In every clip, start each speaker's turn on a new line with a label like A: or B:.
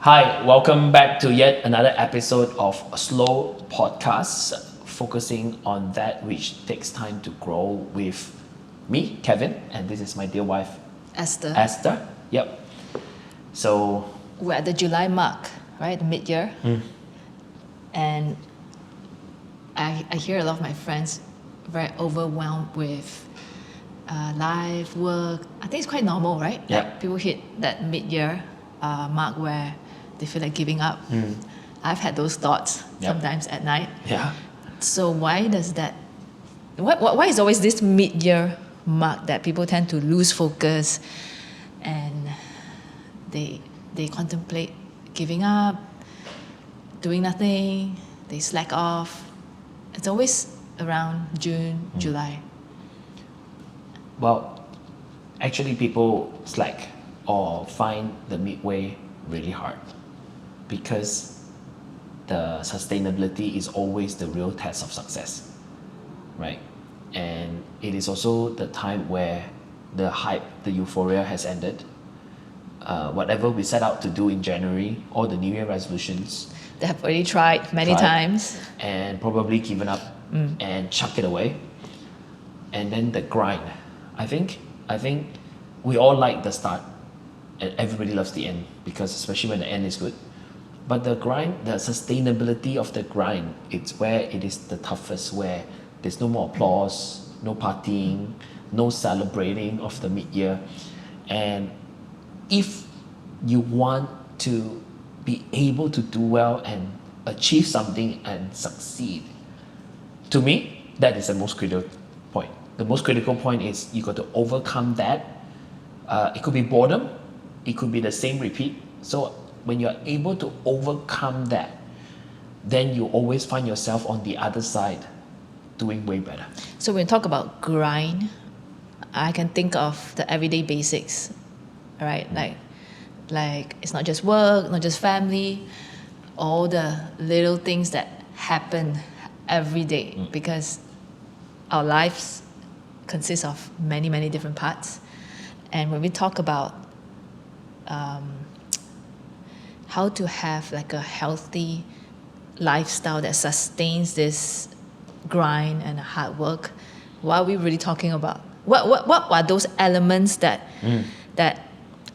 A: Hi, welcome back to yet another episode of Slow Podcasts, focusing on that which takes time to grow with me, Kevin, and this is my dear wife,
B: Esther.
A: Esther. Yep. So,
B: We're at the July mark, right? The mid-year. And I hear a lot of my friends very overwhelmed with life, work. I think it's quite normal, right?
A: Yeah.
B: Like people hit that mid-year mark where they feel like giving up. I've had those thoughts
A: Yep.
B: sometimes at night.
A: yeah.
B: So why does that? Why is always this mid-year mark that people tend to lose focus, and they contemplate giving up, doing nothing, they slack off. It's always around June, July.
A: Well, actually, people slack or find the midway really hard because the sustainability is always the real test of success, right? And it is also the time where the hype, the euphoria has ended. Whatever we set out to do in January, all the New Year resolutions,
B: They have already tried many times.
A: and probably given up and chuck it away. And then the grind. I think we all like the start and everybody loves the end because especially when the end is good. But the grind, the sustainability of the grind, it's where it is the toughest, where there's no more applause, no partying, no celebrating of the mid-year. And if you want to be able to do well and achieve something and succeed, to me, that is the most critical point. The most critical point is you got to overcome that. It could be boredom, it could be the same repeat. So when you're able to overcome that, then you always find yourself on the other side doing way better.
B: So when we talk about grind, I can think of the everyday basics, right? Like it's not just work, not just family, all the little things that happen every day because our lives consist of many, many different parts. And when we talk about how to have like a healthy lifestyle that sustains this grind and hard work, what are we really talking about? What are those elements that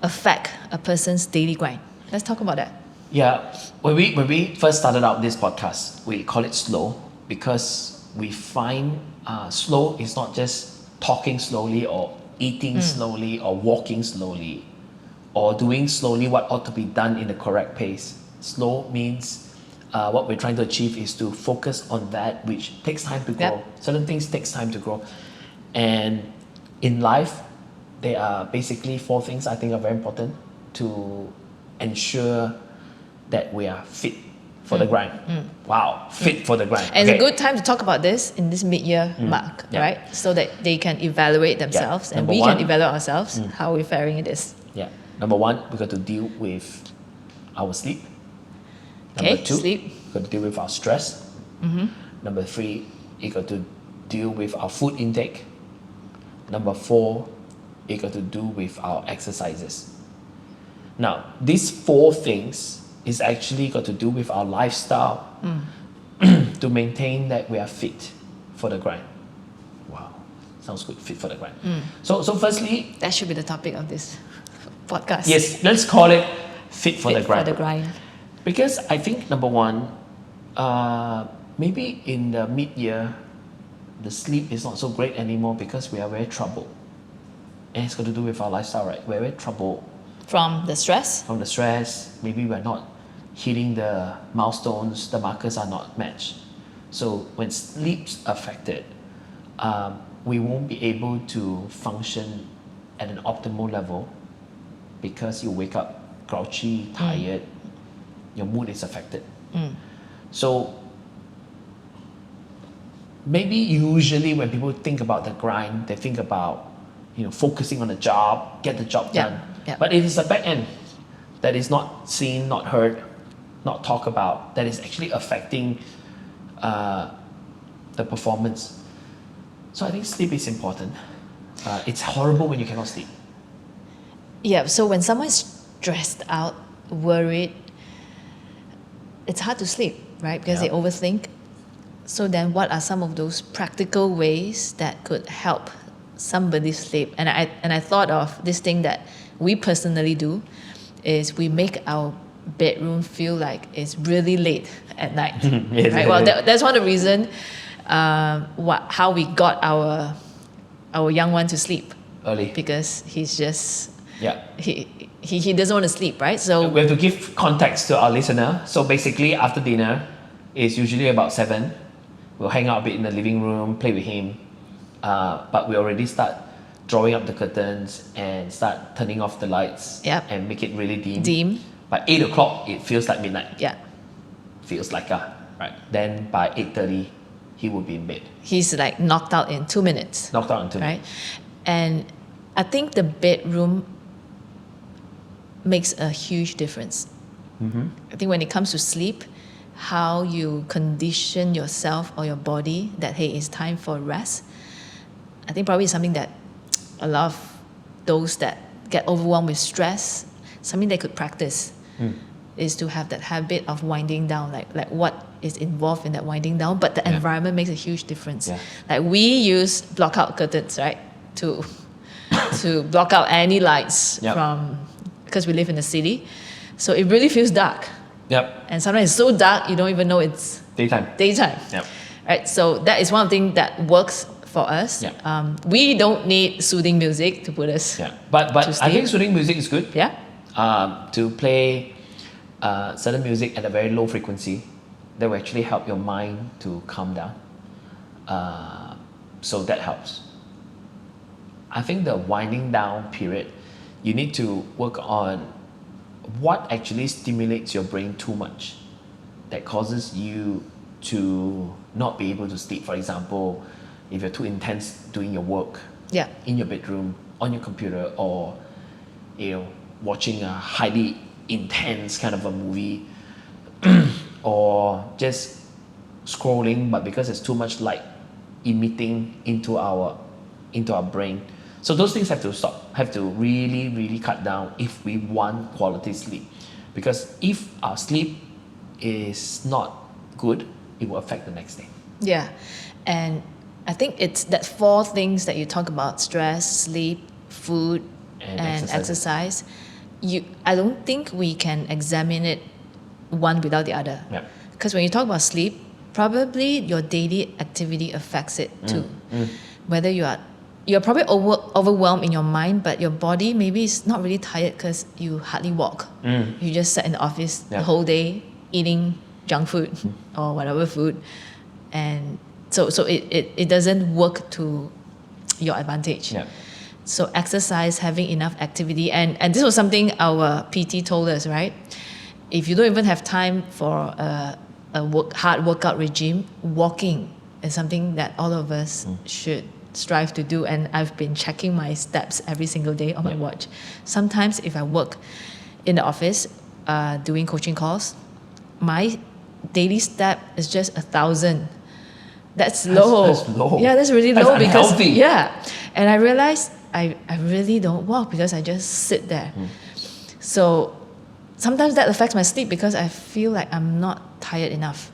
B: affect a person's daily grind? Let's talk about that.
A: Yeah, when we first started out this podcast, we call it slow because we find slow is not just talking slowly or eating slowly or walking slowly or doing slowly what ought to be done in the correct pace. Slow means what we're trying to achieve is to focus on that which takes time to grow.
B: Yep.
A: Certain things takes time to grow. And in life, there are basically 4 things I think are very important to ensure that we are fit for the grind. Wow, fit for the grind.
B: And it's a good time to talk about this in this mid-year mark,
A: Yeah.
B: right? So that they can evaluate themselves and
A: Number
B: we
A: one.
B: can evaluate ourselves how we're faring in this.
A: Yeah. Number 1, we got to deal with our sleep.
B: Okay,
A: Number 2,
B: sleep.
A: we got to deal with our stress. Number 3, you got to deal with our food intake. Number 4, you got to do with our exercises. Now, these 4 things is actually got to do with our lifestyle to maintain that we are fit for the grind. Wow, sounds good, fit for the grind. So firstly,
B: That should be the topic of this podcast.
A: yes, let's call it fit for
B: Fit
A: the grind.
B: For the grind.
A: Because I think number 1, maybe in the mid-year, the sleep is not so great anymore because we are very troubled. And it's got to do with our lifestyle, right? We're very troubled
B: From the stress.
A: from the stress. Maybe we're not hitting the milestones, the markers are not matched. So when sleep's affected, we won't be able to function at an optimal level because you wake up grouchy, tired, your mood is affected. So maybe usually when people think about the grind, they think about focusing on the job, get the job
B: Yeah,
A: done.
B: yeah.
A: But it is the back end that is not seen, not heard, not talked about, that is actually affecting the performance. So I think sleep is important. It's horrible when you cannot sleep.
B: Yeah, so when someone's stressed out, worried, it's hard to sleep, right? Because
A: Yeah.
B: they overthink. So then what are some of those practical ways that could help somebody sleep? And I thought of this thing that we personally do is we make our bedroom feel like it's really late at night.
A: Yes,
B: Right?
A: yes,
B: Well,
A: yes.
B: that's one of the reason how we got our young one to sleep,
A: Early.
B: because he's just
A: Yeah.
B: he doesn't want to sleep, right? So
A: We have to give context to our listener. So basically, after dinner, it's usually about 7. We'll hang out a bit in the living room, play with him. But we already start drawing up the curtains and start turning off the lights
B: Yep.
A: and make it really dim.
B: dim,
A: By 8 o'clock, it feels like midnight.
B: yeah,
A: Feels like right. Then by 8:30, he will be in bed,
B: he's like knocked out in 2 minutes,
A: knocked out in 2
B: right?
A: minutes.
B: And I think the bedroom makes a huge difference. I think when it comes to sleep, how you condition yourself or your body that hey, it's time for rest. I think probably something that a lot of those that get overwhelmed with stress, something they could practice is to have that habit of winding down, like what is involved in that winding down, but the
A: Yeah.
B: environment makes a huge difference.
A: Yeah.
B: Like we use blackout curtains, right, to to block out any lights
A: Yep.
B: from, because we live in the city, so it really feels dark,
A: Yep.
B: and sometimes it's so dark you don't even know it's
A: Daytime.
B: daytime.
A: Yep.
B: Right, so that is one thing that works for us.
A: Yeah.
B: We don't need soothing music to put us.
A: Yeah. But
B: To
A: I think
B: sleep.
A: soothing music is good.
B: Yeah.
A: To play certain music at a very low frequency that will actually help your mind to calm down. So that helps. I think the winding down period, you need to work on what actually stimulates your brain too much that causes you to not be able to sleep. For example, if you're too intense doing your work
B: Yeah.
A: in your bedroom, on your computer, or watching a highly intense kind of a movie, or just scrolling, but because there's too much light emitting into our brain. So those things have to stop, have to really, really cut down if we want quality sleep. Because if our sleep is not good, it will affect the next day.
B: Yeah. And I think it's that 4 things that you talk about: stress, sleep, food,
A: And
B: and
A: exercise.
B: exercise. I don't think we can examine it one without the other.
A: Yeah.
B: Because when you talk about sleep, probably your daily activity affects it too. Whether you're probably overwhelmed in your mind, but your body maybe is not really tired because you hardly walk. You just sat in the office
A: Yeah.
B: the whole day eating junk food or whatever food, and so it doesn't work to your advantage.
A: Yeah.
B: So exercise, having enough activity, and this was something our PT told us, right? If you don't even have time for a hard workout regime, walking is something that all of us should strive to do. And I've been checking my steps every single day on my watch. Sometimes if I work in the office doing coaching calls, my daily step is just 1,000. That's low.
A: That's low.
B: Yeah, that's really
A: That's
B: low because
A: unhealthy.
B: yeah. And I realized I really don't walk because I just sit there. So sometimes that affects my sleep because I feel like I'm not tired enough.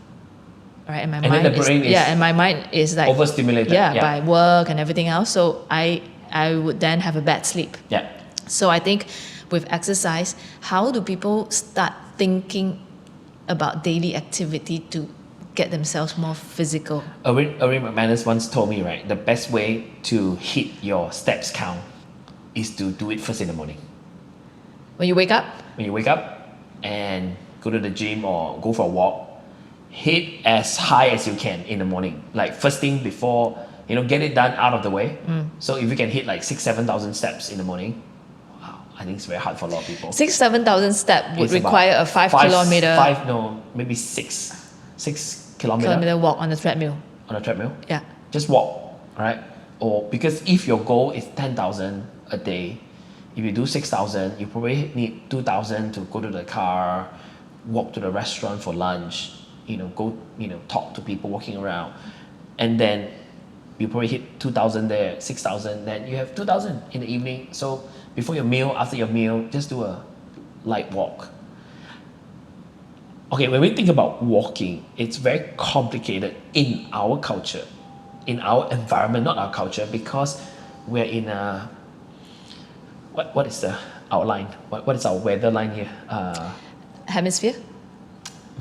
B: Right? And my
A: then
B: mind
A: the brain is
B: and my mind is like
A: overstimulated.
B: Yeah,
A: Yeah.
B: by work and everything else. So I would then have a bad sleep.
A: Yeah.
B: So I think with exercise, how do people start thinking about daily activity to get themselves more physical?
A: Irwin McManus once told me, right, the best way to hit your steps count is to do it first in the morning.
B: When you wake up?
A: When you wake up and go to the gym or go for a walk, hit as high as you can in the morning. Like first thing before, get it done out of the way. So if you can hit like 6,000-7,000 steps in the morning, wow, I think it's very hard for a lot of people.
B: 6,000-7,000 steps would
A: It's about
B: require a 5 kilometer
A: maybe 6 kilometer
B: kilometer walk on the treadmill.
A: on a treadmill.
B: Yeah.
A: Just walk, right? Or because if your goal is 10,000 a day, if you do 6,000, you probably need 2,000 to go to the car, walk to the restaurant for lunch, go, talk to people walking around, and then you probably hit 2,000 there, 6,000, then you have 2,000 in the evening. So before your meal, after your meal, just do a light walk. Okay, when we think about walking, it's very complicated in our culture, in our environment, not our culture, because we're in a what is the outline? What is our weather line here?
B: Hemisphere?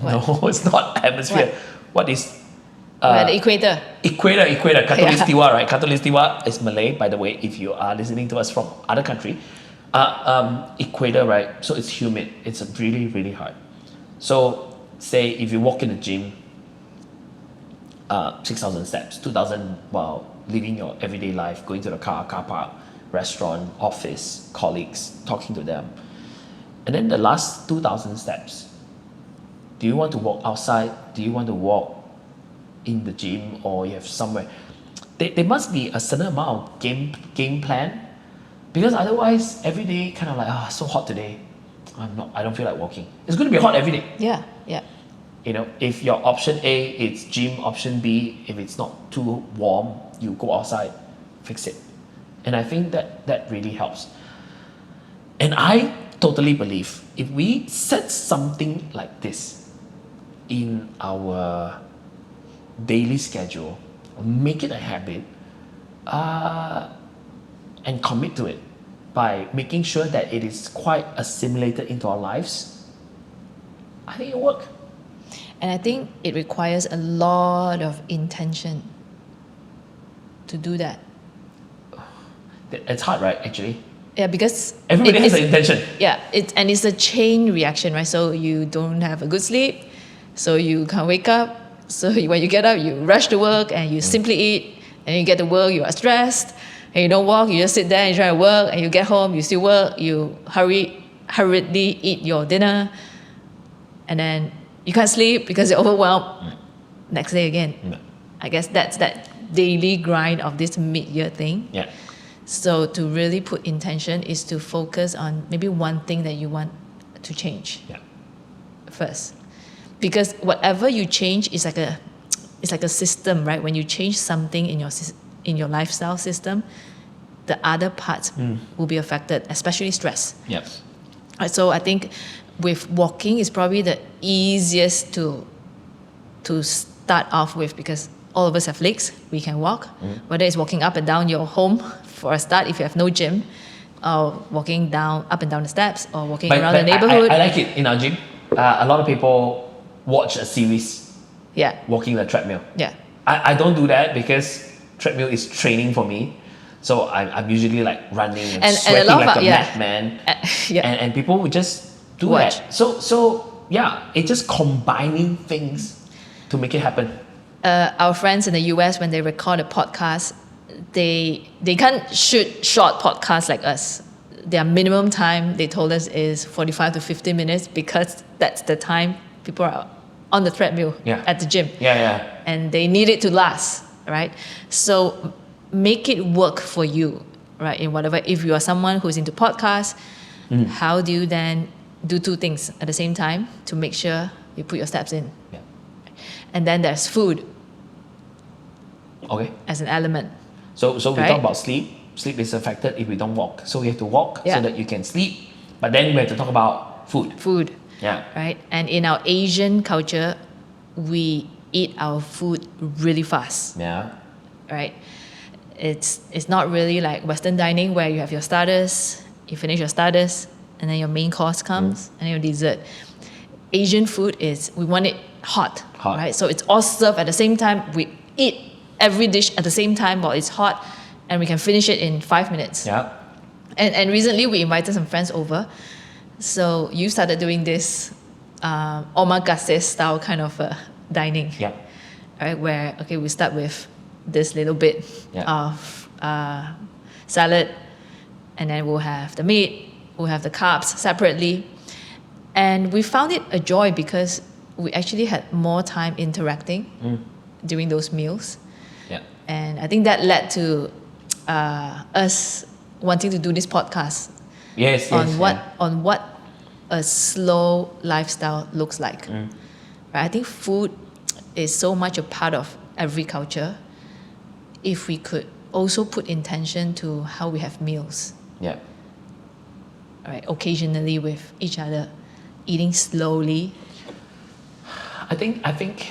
A: No, it's not hemisphere.
B: What?
A: What is
B: We're at the equator.
A: Equator, Katulistiwa, right? Katulistiwa is Malay, by the way, if you are listening to us from other country. Equator, right? So it's humid. It's really, really hard. So say if you walk in the gym, 6,000 steps, 2,000 while living your everyday life, going to the car park, restaurant, office, colleagues, talking to them. And then the last 2,000 steps, do you want to walk outside? Do you want to walk in the gym, or you have somewhere? There must be a certain amount of game plan, because otherwise every day kind of like, so hot today, I don't feel like walking. It's going to be hot every day.
B: Yeah, yeah.
A: You know, if your option A it's gym, option B, if it's not too warm, you go outside, fix it. And I think that really helps. And I totally believe if we set something like this in our daily schedule, make it a habit, and commit to it by making sure that it is quite assimilated into our lives, I think it'll work.
B: And I think it requires a lot of intention to do that.
A: It's hard, right, actually?
B: Yeah, because
A: Everybody has an intention.
B: Yeah, it's a chain reaction, right? So you don't have a good sleep, so you can't wake up. So when you get up, you rush to work and you simply eat, and you get to work, you are stressed, and you don't walk, you just sit there and try to work, and you get home, you still work, you hurriedly eat your dinner, and then you can't sleep because you're overwhelmed. Next day again. I guess that's that daily grind of this mid-year thing.
A: Yeah.
B: So to really put intention is to focus on maybe one thing that you want to change first. Because whatever you change is like a system, right? When you change something in your lifestyle system, the other parts will be affected, especially stress.
A: Yep.
B: Right, so I think with walking is probably the easiest to start off with, because all of us have legs, we can walk. Whether it's walking up and down your home for a start if you have no gym, or walking up and down the steps, or walking around the neighborhood.
A: I like it in our gym. A lot of people watch a series walking the treadmill.
B: Yeah.
A: I don't do that because treadmill is training for me. So I'm usually like running and sweating like a madman. And people would just do that. So it's just combining things to make it happen.
B: Our friends in the US, when they record a podcast, they can't shoot short podcasts like us. Their minimum time, they told us, is 45 to 50 minutes, because that's the time people are on the treadmill at the gym. And they need it to last, right? So make it work for you, right? In whatever, if you are someone who's into podcasts, how do you then do two things at the same time to make sure you put your steps in? And then there's food.
A: Okay.
B: As an element.
A: So we talk about sleep. Sleep is affected if we don't walk. So we have to walk so that you can sleep. But then we have to talk about food.
B: Food.
A: Yeah.
B: Right? And in our Asian culture, we eat our food really fast.
A: Yeah.
B: Right? It's not really like Western dining where you have your starters, you finish your starters, and then your main course comes, and then your dessert. Asian food is, we want it hot. Right? So it's all served at the same time. We eat every dish at the same time while it's hot, and we can finish it in 5 minutes.
A: Yeah.
B: And recently we invited some friends over. So you started doing this omakase style kind of dining.
A: Yeah.
B: Right, where, we start with this little bit of salad, and then we'll have the meat, we'll have the carbs separately. And we found it a joy because we actually had more time interacting during those meals.
A: Yeah.
B: And I think that led to us wanting to do this podcast. On what a slow lifestyle looks like. Right? I think food is so much a part of every culture. If we could also put intention to how we have meals.
A: Yeah.
B: Right, occasionally with each other, eating slowly.
A: I think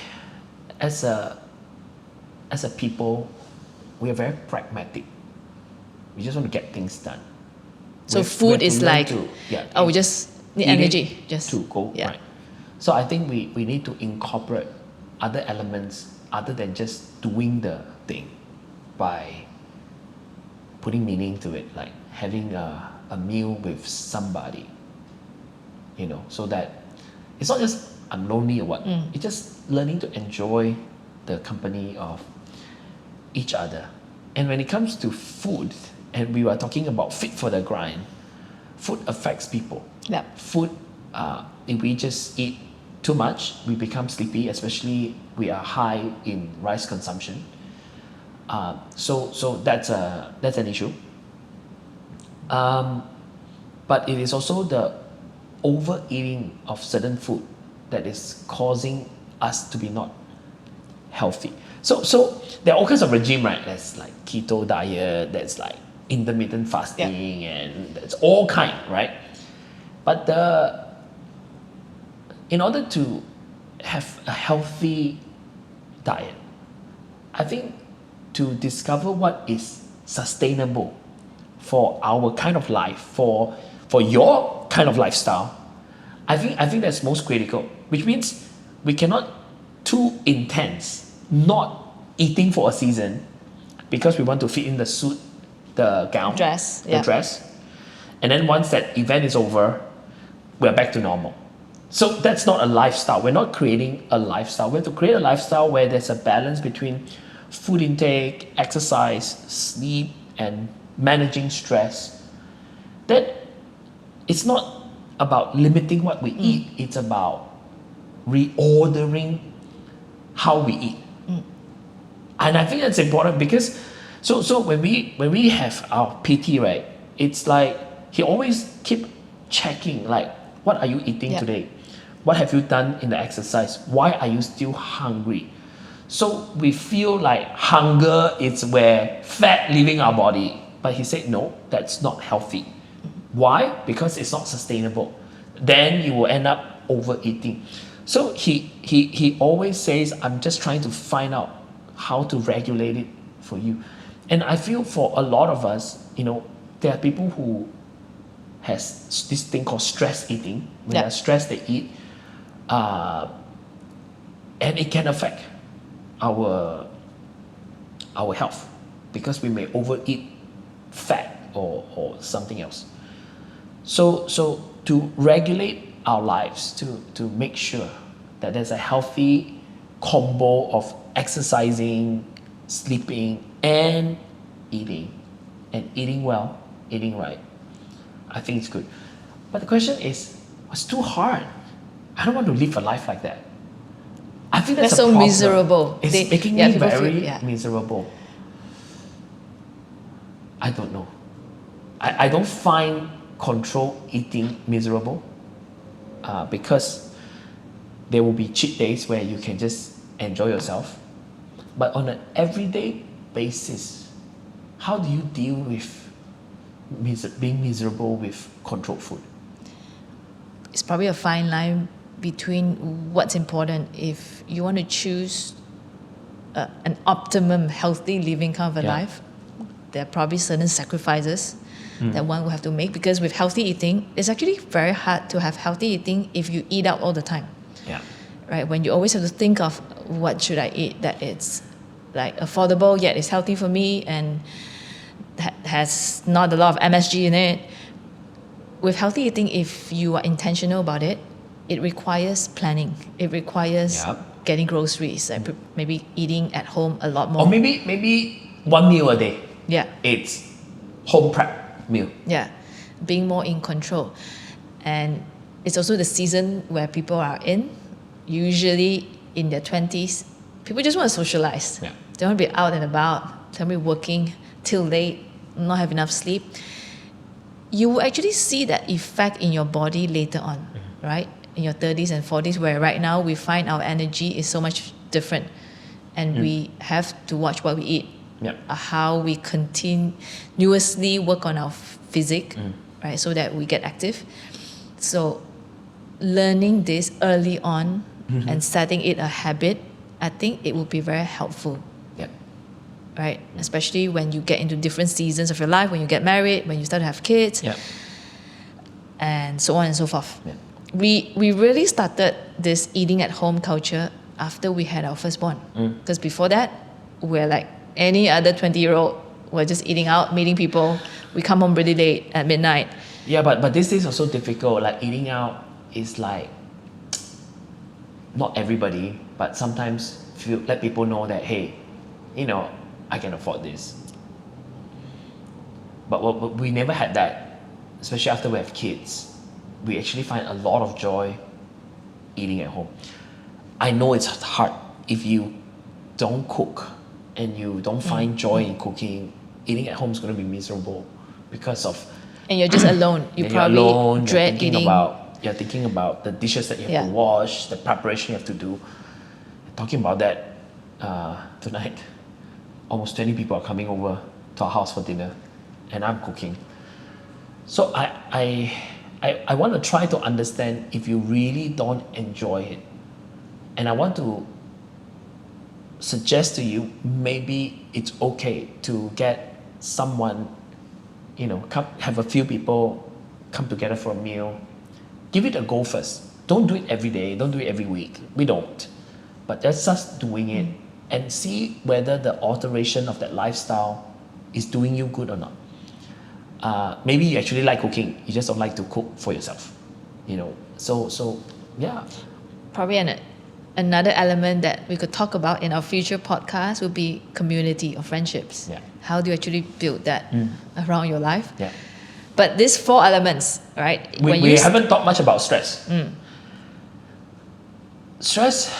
A: as a people, we are very pragmatic. We just want to get things done.
B: So
A: We
B: food
A: have to
B: is
A: learn
B: like,
A: to,
B: oh, we just need
A: eat it
B: energy. Just
A: to go,
B: yeah.
A: right. So I think we need to incorporate other elements other than just doing the thing by putting meaning to it, like having a meal with somebody, so that it's not just I'm lonely or what. It's just learning to enjoy the company of each other. And when it comes to food, and we were talking about fit for the grind, food affects people.
B: Yeah.
A: Food, if we just eat too much, we become sleepy, especially we are high in rice consumption. So that's an issue. But it is also the overeating of certain food that is causing us to be not healthy. So there are all kinds of regime, right? There's like keto diet, there's like intermittent fasting, and there's all kind, right? But in order to have a healthy diet, I think to discover what is sustainable for our kind of life, for your kind of lifestyle, I think that's most critical. Which means we cannot too intense, not eating for a season because we want to fit in the suit, the gown, the dress, and then once that event is over, we're back to normal. So that's not a lifestyle. We're not creating a lifestyle. We have to create a lifestyle where there's a balance between food intake, exercise, sleep, and managing stress. That it's not about limiting what we eat. It's about reordering how we eat. And I think that's important because so when we have our PT, right, it's like he always keep checking, like, what are you eating today? What have you done in the exercise? Why are you still hungry? So we feel like hunger is where fat leaving our body. But he said, no, that's not healthy. Why? Because it's not sustainable. Then you will end up overeating. So he always says, I'm just trying to find out how to regulate it for you. And I feel for a lot of us, there are people who has this thing called stress eating. When they're stressed, they eat. And it can affect our health because we may overeat fat or something else. So to regulate our lives, to make sure that there's a healthy combo of exercising, sleeping, and eating well, eating right, I think it's good. But the question is, it's too hard. I don't want to live a life like that. I think that's a
B: so
A: problem.
B: miserable.
A: It's making me very miserable. I don't know. I don't find control eating miserable because there will be cheat days where you can just enjoy yourself. But on an everyday basis, how do you deal with being miserable with controlled food?
B: It's probably a fine line between what's important. If you want to choose an optimum healthy living kind of a life, there are probably certain sacrifices that one will have to make, because with healthy eating, it's actually very hard to have healthy eating if you eat out all the time.
A: Yeah.
B: Right? When you always have to think of what should I eat that it's like affordable yet it's healthy for me and has not a lot of MSG in it. With healthy eating, if you are intentional about it, it requires planning. It requires getting groceries and maybe eating at home a lot more.
A: Or maybe one meal a day.
B: Yeah.
A: It's home prep meal.
B: Yeah. Being more in control. And it's also the season where people are in. Usually in their 20s, people just want to socialize.
A: Yeah.
B: They want to be out and about. They want to be working till late, not have enough sleep. You will actually see that effect in your body later on, right? In your 30s and 40s, where right now we find our energy is so much different. And we have to watch what we eat. How we continuously work on our physique, right? So that we get active. So learning this early on and setting it a habit, I think it would be very helpful.
A: Yeah.
B: Right? Especially when you get into different seasons of your life, when you get married, when you start to have kids,
A: Yeah.
B: and so on and so forth.
A: Yeah.
B: We really started this eating at home culture after we had our firstborn. Because before that, we're like any other 20-year-old. We're just eating out, meeting people. We come home really late at midnight.
A: Yeah, but these days are so difficult. Like eating out is like not everybody, but sometimes let people know that, hey, I can afford this. But we never had that, especially after we have kids. We actually find a lot of joy eating at home. I know it's hard if you don't cook and you don't find joy in cooking. Eating at home is going to be miserable because of.
B: And you're just alone. You
A: and
B: probably
A: you're alone,
B: dread
A: you're thinking
B: eating.
A: You're thinking about the dishes that you have to
B: Yeah.
A: wash, the preparation you have to do. Talking about that, tonight, almost 20 people are coming over to our house for dinner, and I'm cooking. So I want to try to understand if you really don't enjoy it. And I want to suggest to you, maybe it's okay to get someone, have a few people come together for a meal. Give it a go first. Don't do it every day. Don't do it every week. We don't. But let's just doing it and see whether the alteration of that lifestyle is doing you good or not. Maybe you actually like cooking. You just don't like to cook for yourself. So yeah.
B: Probably another element that we could talk about in our future podcast would be community or friendships.
A: Yeah.
B: How do you actually build that around your life?
A: Yeah.
B: But these 4 elements, right?
A: We haven't talked much about stress. Stress,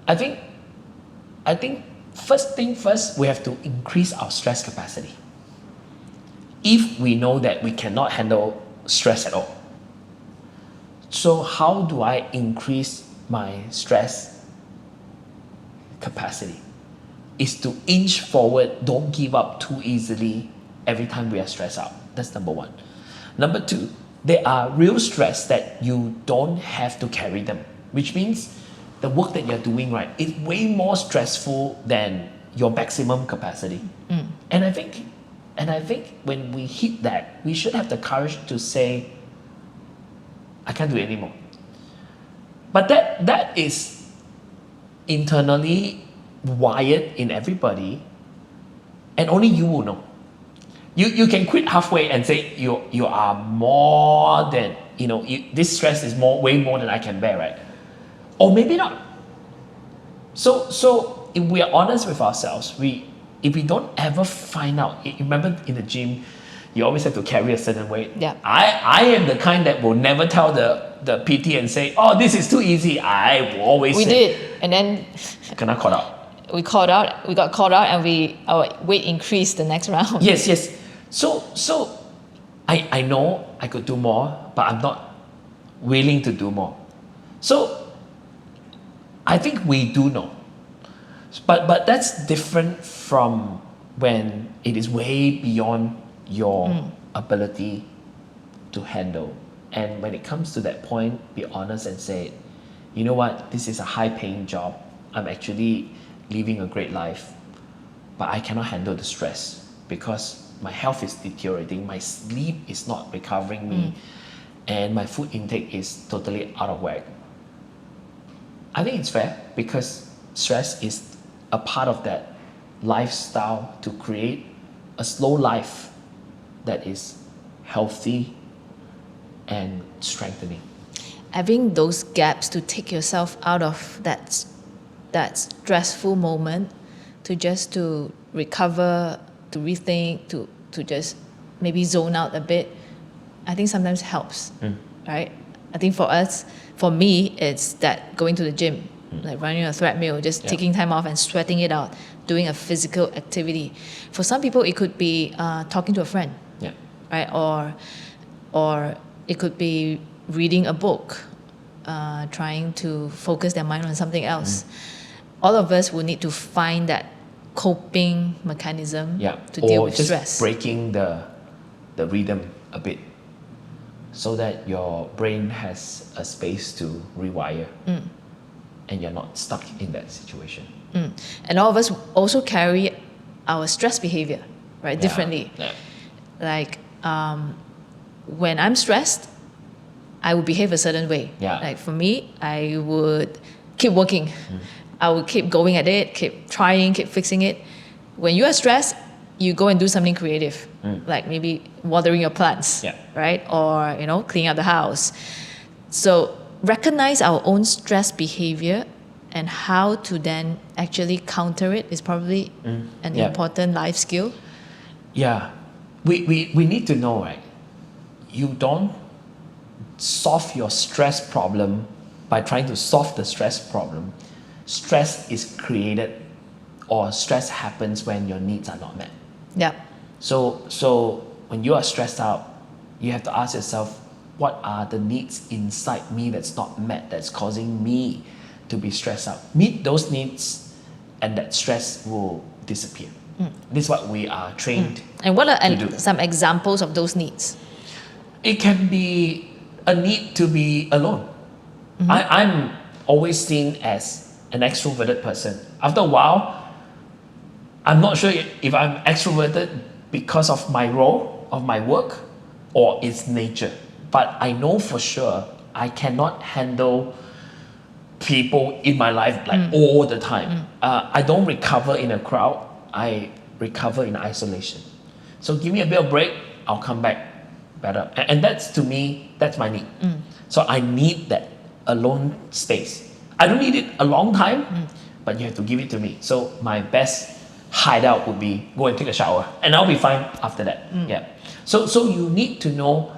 A: I think first thing first, we have to increase our stress capacity. If we know that we cannot handle stress at all. So how do I increase my stress capacity? Is to inch forward, don't give up too easily every time we are stressed out. That's number 1. Number 2, there are real stress that you don't have to carry them, which means the work that you're doing, right, is way more stressful than your maximum capacity. And I think when we hit that, we should have the courage to say, I can't do it anymore. But that is internally wired in everybody, and only you will know. You can quit halfway and say you are more than this stress is way more than I can bear, right? Or maybe not. So if we are honest with ourselves, if we don't ever find out, remember in the gym, you always have to carry a certain weight.
B: Yeah.
A: I am the kind that will never tell the PT and say, oh, this is too easy. I will always
B: We
A: say.
B: did, and then
A: Kena caught out.
B: we got caught out, and our weight increased the next round.
A: Yes. So I know I could do more, but I'm not willing to do more. So I think we do know. But that's different from when it is way beyond your ability to handle. And when it comes to that point, be honest and say, you know what, this is a high paying job. I'm actually living a great life, but I cannot handle the stress because my health is deteriorating, my sleep is not recovering me, and my food intake is totally out of whack. I think it's fair because stress is a part of that lifestyle to create a slow life that is healthy and strengthening.
B: Having those gaps to take yourself out of that stressful moment, to recover, to rethink, to just maybe zone out a bit, I think sometimes helps, right? I think for me, it's that going to the gym, like running a treadmill, just taking time off and sweating it out, doing a physical activity. For some people, it could be talking to a friend, right? Or it could be reading a book, trying to focus their mind on something else. All of us will need to find that coping mechanism to deal with
A: just
B: stress.
A: Breaking the rhythm a bit. so that your brain has a space to rewire and you're not stuck in that situation.
B: And all of us also carry our stress behavior, right, differently.
A: Yeah.
B: Like when I'm stressed, I would behave a certain way.
A: Yeah.
B: Like for me, I would keep working. I would keep going at it, keep trying, keep fixing it. When you are stressed, you go and do something creative, like maybe watering your plants, right? Or, cleaning up the house. So recognize our own stress behavior and how to then actually counter it is probably an important life skill.
A: Yeah. We need to know, right? You don't solve your stress problem by trying to solve the stress problem. Stress is created or stress happens when your needs are not met.
B: Yeah.
A: So when you are stressed out, you have to ask yourself, what are the needs inside me that's not met, that's causing me to be stressed out? Meet those needs and that stress will disappear. This is what we are trained
B: And what
A: to do.
B: are some examples of those needs?
A: It can be a need to be alone. I'm always seen as an extroverted person. After a while, I'm not sure if I'm extroverted because of my role, of my work, or its nature. But I know for sure I cannot handle people in my life like all the time. I don't recover in a crowd. I recover in isolation. So give me a bit of break, I'll come back better. And that's, to me, that's my need. So I need that alone space. I don't need it a long time, but you have to give it to me. So my best hideout would be go and take a shower, and I'll be fine after that. Yeah. So you need to know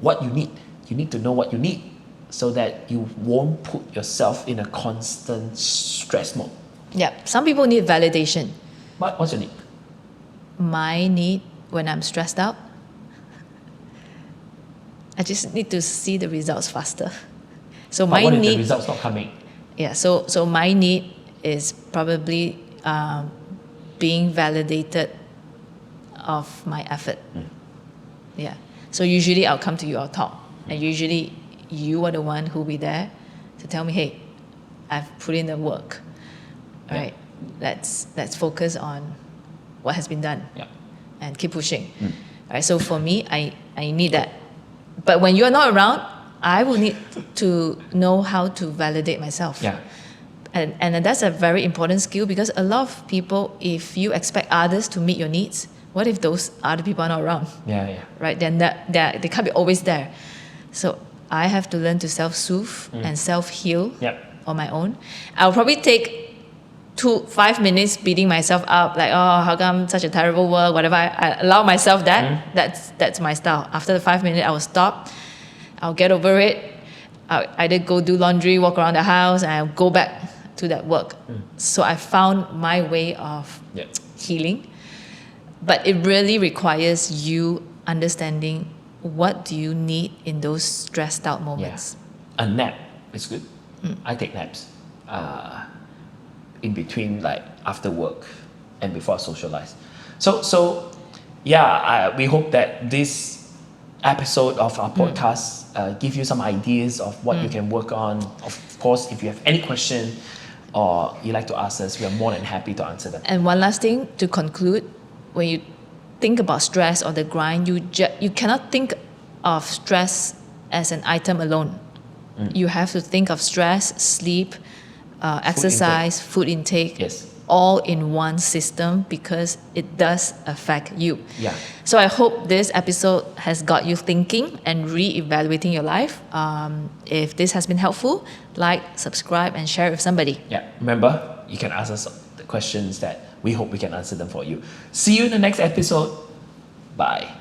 A: what you need. You need to know what you need so that you won't put yourself in a constant stress mode.
B: Yeah. Some people need validation.
A: What's your need?
B: My need when I'm stressed out, I just need to see the results faster. So
A: But
B: my
A: what if the
B: need,
A: results not coming?
B: yeah. So my need is probably being validated of my effort. Yeah. So usually I'll come to you, I'll talk, and usually you are the one who'll be there to tell me, hey, I've put in the work. All right. Let's focus on what has been done.
A: Yeah.
B: And keep pushing. All right. So for me, I need that. But when you're not around, I will need to know how to validate myself.
A: Yeah.
B: And that's a very important skill, because a lot of people, if you expect others to meet your needs, what if those other people are not around?
A: Yeah.
B: Right? Then they can't be always there. So I have to learn to self-soothe and self-heal on my own. I'll probably take 5 minutes beating myself up, like, oh, how come such a terrible work, whatever. I allow myself that. That's my style. After the 5 minutes, I will stop. I'll get over it. I'll either go do laundry, walk around the house, and I'll go back to that work. So I found my way of healing. But it really requires you understanding what do you need in those stressed out moments.
A: A nap is good. I take naps in between, like after work and before I socialize. So we hope that this episode of our podcast give you some ideas of what you can work on. Of course, if you have any question or you like to ask us, we are more than happy to answer them.
B: And one last thing to conclude, when you think about stress or the grind, you cannot think of stress as an item alone. You have to think of stress, sleep, exercise, food intake, all in one system, because it does affect you.
A: Yeah.
B: So I hope this episode has got you thinking and re-evaluating your life. If this has been helpful, like, subscribe, and share it with somebody.
A: Yeah. Remember, you can ask us the questions that we hope we can answer them for you. See you in the next episode. Bye.